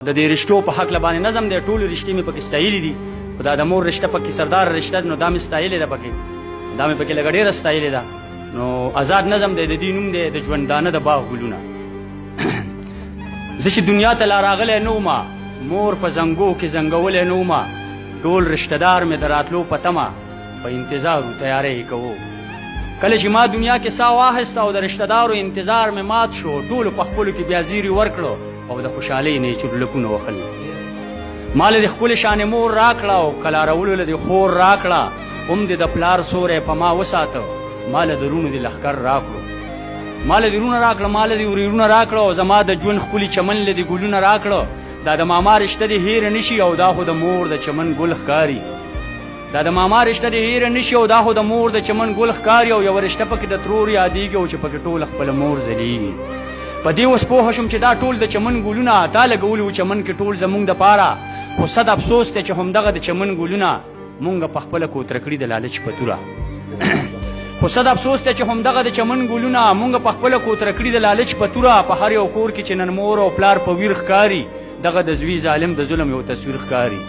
د دې رشتو په حق باندې نظم دی ټول رشتې مې پکې ستایلې دي خو دا د مور رشته پکې سردار رشته نو دا مې ستایلې ده پکې دا مې پکې لږ ډېره ستایلې ده نو آزاد نظم دی د دې نوم دی د ژوندانه د باغ ګلونه زه چې دنیا ته لا راغلی نه ومه مور په زنګو کې زنګولی نه ومه ټول رشته دار مې د راتلو په تمه په انتظار و تیاری یې کوو کله چې ما دنیا کې ساه واخیسته او د رشته دارو انتظار مې مات شو ټولو په خپلو کې بیا زیري ورکړو او د خوشحالۍ نه یې چورلکونه وخل ما له د خپلې شانې مور راکړه او کلارولو له د خور راکړه هم دې د پلار سوری په ما وساته ما له د رونو د لښکر راکړو ما له د رونه راکړه ما له د وریړونه راکړه او زما د ژوند ښکلي چمن له د ګلونه راکړه دا د ماما رشته دې هیره نشي او دا خو د مور د چمن ګل ښکاري دا د ماما رشته دې هیره نشي او دا خو د مور د چمن ګل ښکاري او یوه رشته پکې د ترور یادېږي او چې پکې ټوله خپله مور ځلیږي په دې اوس پوهه شوم چې دا ټول د چمن ګلونه تا لګولي وو چمن کې ټول زموږ دپاره خو صد افسوس دی چې همدغه د چمن ګلونه مونږ په خپله کوتره کړي د لالچ په توره خو صد افسوس دی چې همدغه د چمن ګلونه مونږ په خپله کوتره کړي د لالچ په توره په هر یو کور کې چې نن مور او پلار په ویر ښکاري دغه د زوی ظالم د ظلم یو تصویر ښکاري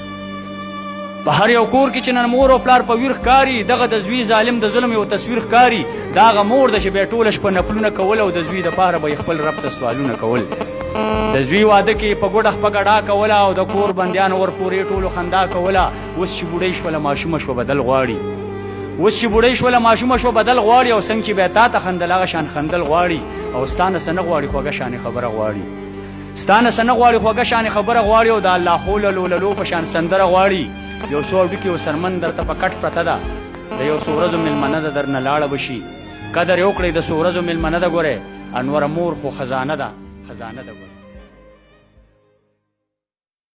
په هر یو کور کې چې نن مور او پلار په ویر ښکاري دغه د زوی ظالم د ظلم یو تصویر ښکاري دا هغه مور ده چې بیا ټوله شپه نفلونه کول او د زوی دپاره به یې خپل رب ته سوالونه کول د زوی واده کې په ګوډه خپه ګډا کوله او د کور بندیانو ورپورې ټولو خندا کوله اوس چې بوډۍ شوله ماشومه شوه بدل غواړي اوس چې بوډۍ شوله ماشومه شوه بدل غواړي او څنګه چې بیا تا ته خندل هغه شان خندل غواړي او ستا نه څه نه غواړي خوږه شانې خبره غواړي ستا نه څه نه غواړي خوږه شانې خبره غواړي او د الله خو لولو په شان سندره غواړي یو څو ډوکې او سرمن درته په کټ پرته ده د یو څو ورځو مېلمنه ده درنه لاړه به شي قدر یې وکړئ د څو ورځو مېلمنه ده ګورئ انوره مور خو خزانه ده ګورئ